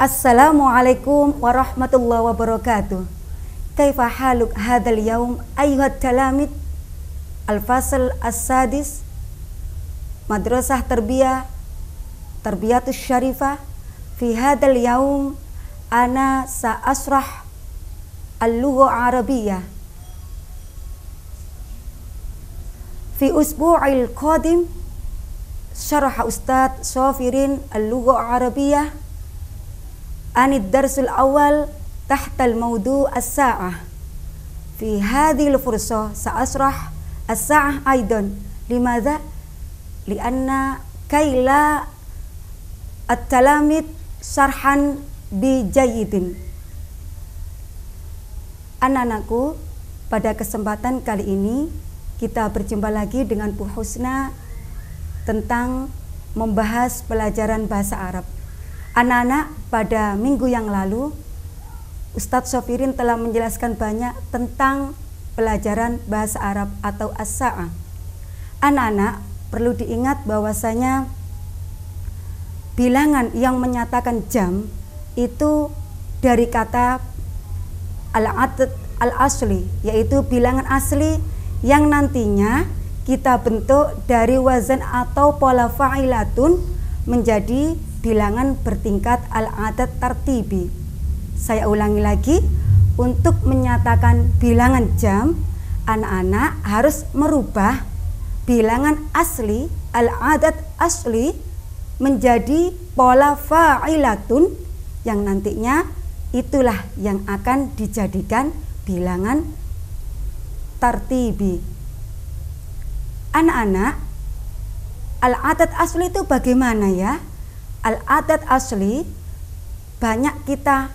Assalamualaikum warahmatullahi wabarakatuh. Kaifa haluk hadzal yaum ayyuhat talamid al-fasl as-sadis Madrasah Tarbiyatus Syarifah. Fi hadzal yaum ana sa'asrah al-lugha Arabiyyah. Fi usbu'il qadim syarah Ustadz Shafirin al-lugha Arabiyyah anid darsul awal tahtal mawdu' as-sa'ah. Fi hadhil fursah sa'asrah as-sa'ah aidan. Limadha? Lianna kaila at-talamid syarhan bi jayyidin. Anak-anakku, pada kesempatan kali ini kita berjumpa lagi dengan Bu Husna tentang membahas pelajaran bahasa Arab. Anak-anak, pada minggu yang lalu Ustadz Shafirin telah menjelaskan banyak tentang pelajaran bahasa Arab atau as-sa'ah. Anak-anak, perlu diingat bahwasanya bilangan yang menyatakan jam itu dari kata al-adad al-asli, yaitu bilangan asli yang nantinya kita bentuk dari wazan atau pola fa'ilatun menjadi bilangan bertingkat al-adad tartibi. Saya ulangi lagi, untuk menyatakan bilangan jam, anak-anak harus merubah bilangan asli al-adad asli menjadi pola fa'ilatun yang nantinya itulah yang akan dijadikan bilangan tartibi. Anak-anak, al-adad asli itu bagaimana ya? Al-adad asli banyak kita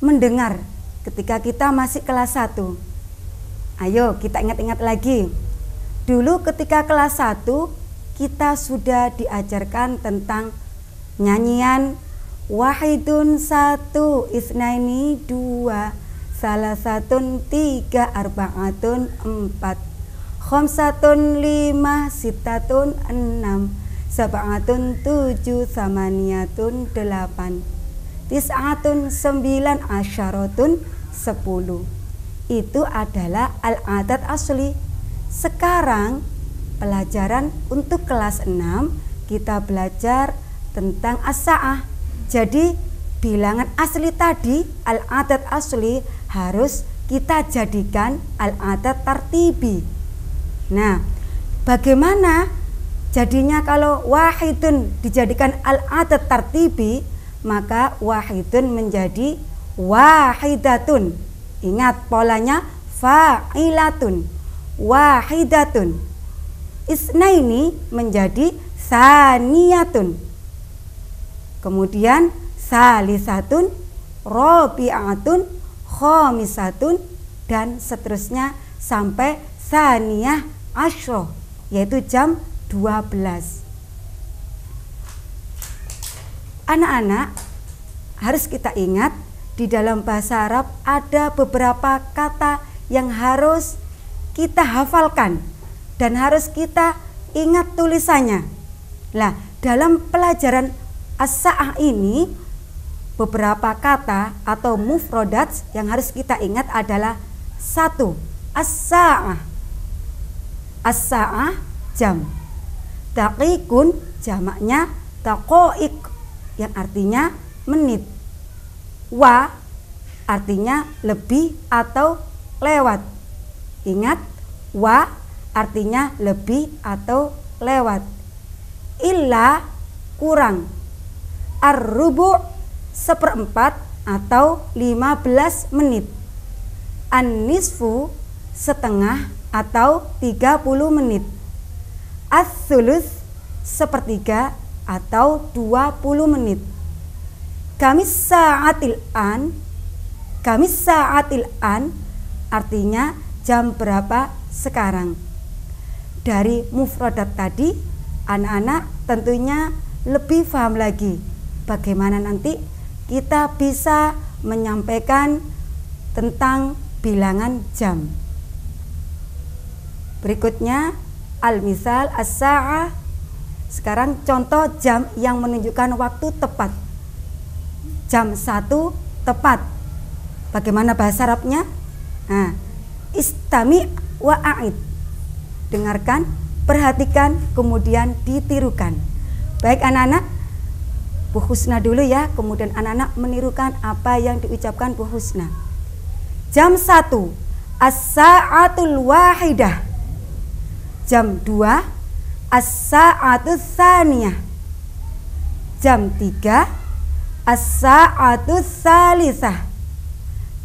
mendengar ketika kita masih kelas 1. Ayo kita ingat-ingat lagi. Dulu ketika kelas 1 kita sudah diajarkan tentang nyanyian wahidun satu, isnaini dua, salasatun tiga, arbaatun empat, khamsatun lima, sittatun enam, sab'atun tujuh, samaniyatun delapan, tis'atun sembilan, asyaratun 10. Itu adalah al-adad asli. Sekarang pelajaran untuk kelas 6 kita belajar tentang as-sa'ah. Jadi bilangan asli tadi al-adad asli harus kita jadikan al-adad tartibi. Nah, bagaimana jadinya kalau wahidun dijadikan al-adad tartibi? Maka wahidun menjadi wahidatun. Ingat polanya fa'ilatun, wahidatun. Isnaini menjadi saniyatun. Kemudian salisatun, robi'atun, khomisatun, dan seterusnya sampai saniyah asyroh, yaitu jam 12. Anak-anak, harus kita ingat di dalam bahasa Arab ada beberapa kata yang harus kita hafalkan dan harus kita ingat tulisannya. Nah, dalam pelajaran as-sa'ah ini beberapa kata atau mufrodat yang harus kita ingat adalah 1. As-sa'ah. As-sa'ah jam. Daqiqun jamaknya daqaiq yang artinya menit. Wa artinya lebih atau lewat. Ingat, wa artinya lebih atau lewat. Illa kurang. Ar-rubu' seperempat atau 15 menit. An-nisfu setengah atau 30 menit. Ats-tsulus sepertiga atau 20 menit. Kamis sa'atil an artinya jam berapa sekarang. Dari mufradat tadi, anak-anak tentunya lebih paham lagi bagaimana nanti kita bisa menyampaikan tentang bilangan jam. Berikutnya al-misal as-sa'ah. Sekarang contoh jam yang menunjukkan waktu tepat. jam 1 tepat. Bagaimana bahasa Arabnya? Nah, istami wa a'id. Dengarkan, perhatikan, kemudian ditirukan. Baik anak-anak, Bu Husna dulu ya, kemudian anak-anak menirukan apa yang diucapkan Bu Husna. Jam 1, as-sa'atul wahidah. Jam 2, as-sa'atul tsaniyah. Jam 3, as-sa'atul tsalisah.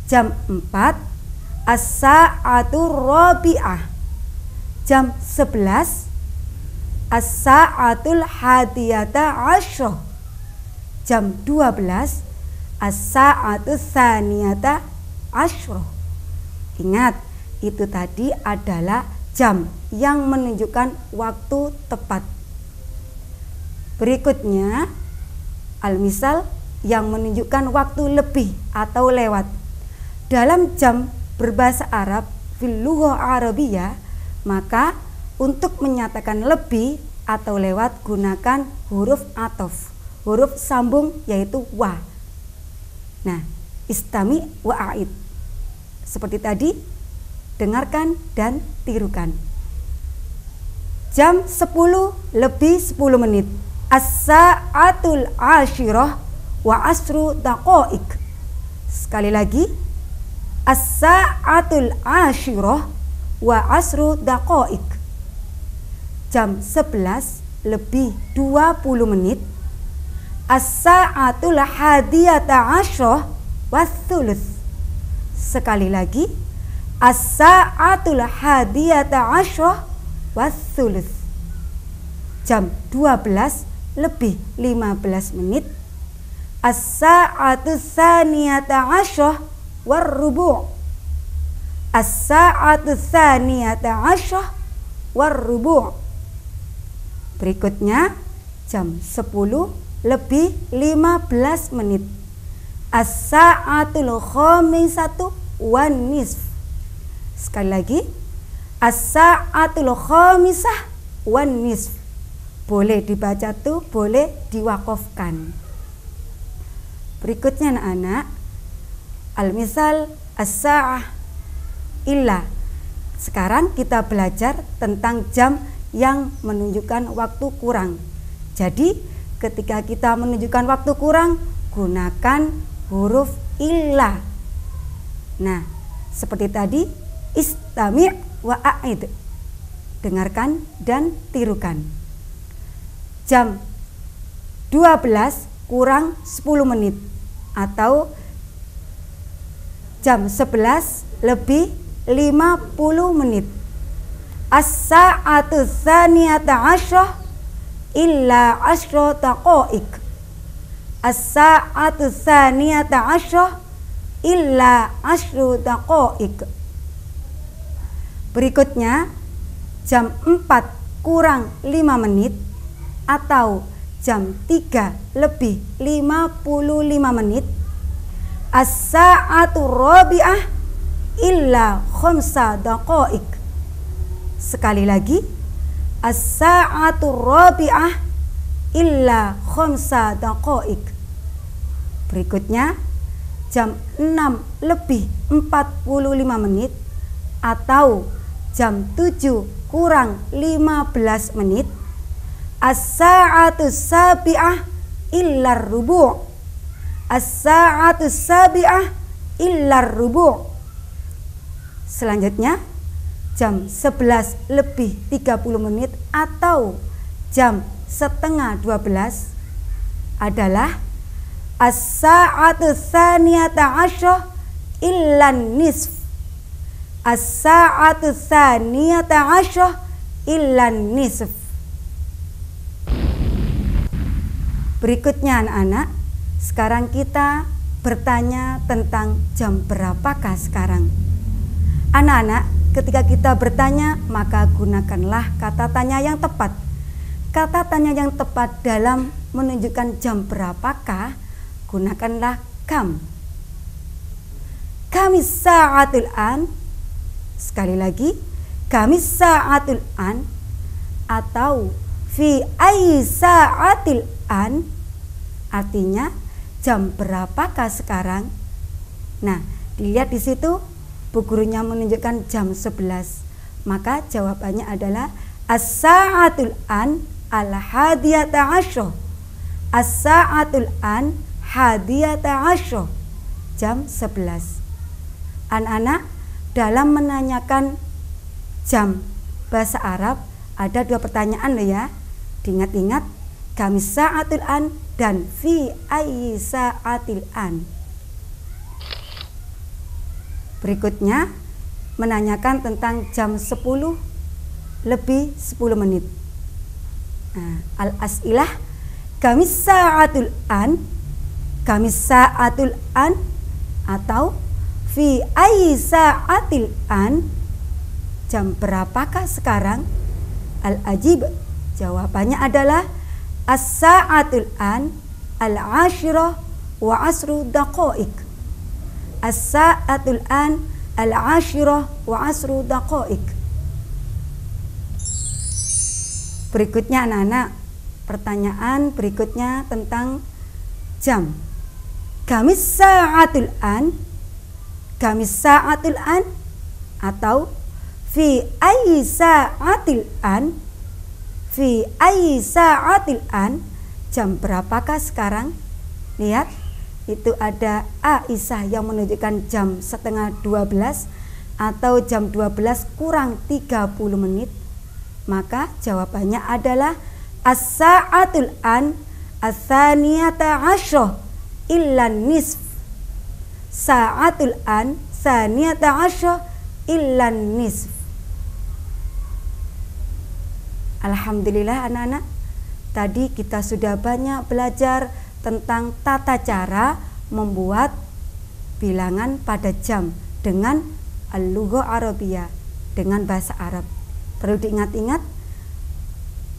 Jam 4, as-sa'atul rabi'ah. Jam 11, as-sa'atul hadiyata asyroh. Jam 12, as-sa'atul tsaniyata asyroh. Ingat, itu tadi adalah jam yang menunjukkan waktu tepat. Berikutnya, al-misal yang menunjukkan waktu lebih atau lewat. Dalam jam berbahasa Arab, fil lughah Arabiyah, maka untuk menyatakan lebih atau lewat gunakan huruf athof, huruf sambung yaitu wa. Nah, istami wa a'id. Seperti tadi, dengarkan dan tirukan. Jam 10 lebih 10 menit. As-sa'atul ashirah wa asru daqaik. Sekali lagi, as-sa'atul ashirah wa asru daqaik. Jam 11 lebih 20 menit. As-sa'atul hadiyata asyroh wa thuluth. Sekali lagi, as-sa'atul hadiyata asyroh wa thuluth. Jam 12 lebih 15 menit. As-sa'atul tsaniyata asyroh wa rubu'. As-sa'atul tsaniyata asyroh wa rubu'. Berikutnya jam 10 lebih 15 menit. As-sa'atul khamisatu wan nisf. Sekali lagi, as-sa'atul khamisah wan nisf. Boleh dibaca tuh, boleh diwakofkan. Berikutnya anak-anak, al-misal as-sa'ah illa. Sekarang kita belajar tentang jam yang menunjukkan waktu kurang. Jadi ketika kita menunjukkan waktu kurang, gunakan huruf illa. Nah, seperti tadi, istami' wa a'id. Dengarkan dan tirukan. Jam 12 kurang 10 menit atau jam 11 lebih 50 menit. As-sa'atu tsaniyata asyroh illa asyroh daqaik. As-sa'atu tsaniyata asyroh illa asyroh daqaik. Berikutnya, jam 4 kurang 5 menit atau jam 3 lebih 55 menit. As-sa'atu rabi'ah illa khamsa daqaik. Sekali lagi, as-sa'atu rabi'ah illa khamsa daqaik. Berikutnya, jam 6 lebih 45 menit atau jam 7 kurang 15 menit. As-sa'atu sabi'ah illa rubu'. As-sa'atu sabi'ah illa rubu'. Selanjutnya, jam 11 lebih 30 menit atau jam setengah 12 adalah as-sa'atu tsaniyata asyroh illa nisf. As-sa'atu tsaniyata asyroh illa nisf. Berikutnya anak-anak, sekarang kita bertanya tentang jam berapakah sekarang. Anak-anak, ketika kita bertanya, maka gunakanlah kata tanya yang tepat. Kata tanya yang tepat dalam menunjukkan jam berapakah, gunakanlah kam. Kamis sa'atul an. Sekali lagi, kamis sa'atul an atau fi ayyi sa'atil an. Artinya jam berapakah sekarang? Nah, dilihat di situ bu gurunya menunjukkan jam 11. Maka jawabannya adalah as-sa'atul an al-hadiyata asyra. As-sa'atul an hadiyata asyra. Jam 11. Anak-anak, dalam menanyakan jam bahasa Arab ada 2 pertanyaan loh ya. Diingat-ingat, kam sa'atul an dan fi ayyi sa'atil an. Berikutnya menanyakan tentang jam 10 lebih 10 menit. Nah, al-as'ilah kam sa'atul an, kam sa'atul an, atau fi ayyi sa'atil an, jam berapakah sekarang? Al-ajib, jawabannya adalah as-sa'atul an al-ashirah wa asru daqa'iq. As-sa'atul an al-ashirah wa asru daqa'iq. Berikutnya anak-anak, pertanyaan berikutnya tentang jam. Kamis sa'atul an, kamis sa'atul an, atau fi ayyi sa'atil an, fi ayyi sa'atil an, jam berapakah sekarang? Lihat, itu ada Aisyah yang menunjukkan jam setengah 12 atau jam 12 kurang 30 menit. Maka jawabannya adalah as-sa'atul an as-saniyata asyra illan nisf. Sa'atul an saniyata asyra illan nisf. Alhamdulillah anak-anak, tadi kita sudah banyak belajar tentang tata cara membuat bilangan pada jam dengan al-lughah Arabiyah, dengan bahasa Arab. Perlu diingat-ingat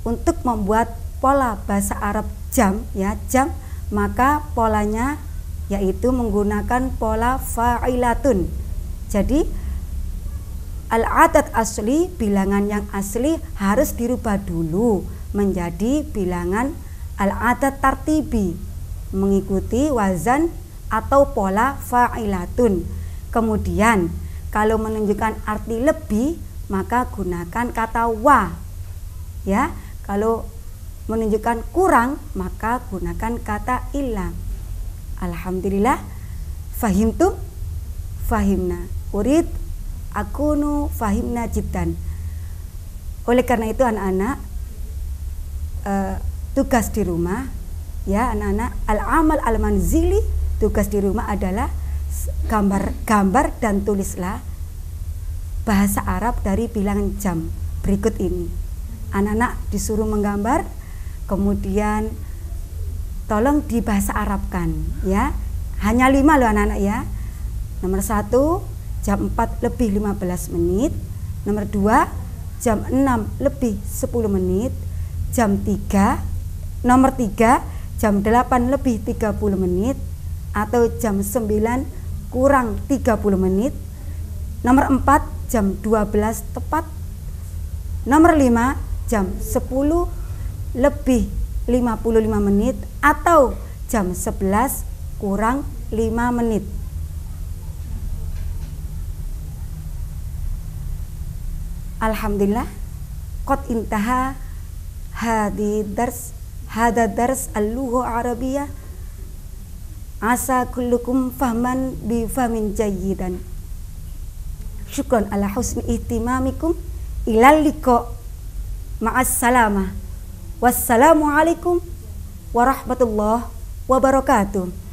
untuk membuat pola bahasa Arab jam, ya, jam, maka polanya yaitu menggunakan pola fa'ilatun. Jadi al-adad asli, bilangan yang asli harus dirubah dulu menjadi bilangan al-adad tartibi, mengikuti wazan atau pola fa'ilatun. Kemudian kalau menunjukkan arti lebih, maka gunakan kata wa. Ya, kalau menunjukkan kurang, maka gunakan kata illa. Alhamdulillah, fahimtum? Fahimna. Urid akunu fahimna jiddan. Oleh karena itu anak-anak, tugas di rumah, ya anak-anak, al-amal al-manzili, tugas di rumah adalah gambar dan tulislah bahasa Arab dari bilangan jam berikut ini. Anak-anak disuruh menggambar, kemudian tolong dibahasa Arabkan, ya. Hanya 5 loh anak-anak ya. Nomor 1, jam 4 lebih 15 menit. Nomor 2, jam 6 lebih 10 menit. Jam 3, nomor 3, jam 8 lebih 30 menit. Atau jam 9 kurang 30 menit. Nomor 4, jam 12 tepat. Nomor 5, jam 10 lebih 55 menit atau jam 11 kurang 5 menit. Alhamdulillah, qad intaha hada dars al-lughah arabiyah. Asa kullukum fahman bi fahmin jayyidan. Syukran ala husni ihtimamikum. Ilal liqa. Ma'as salamah. Wassalamualaikum warahmatullahi wabarakatuh.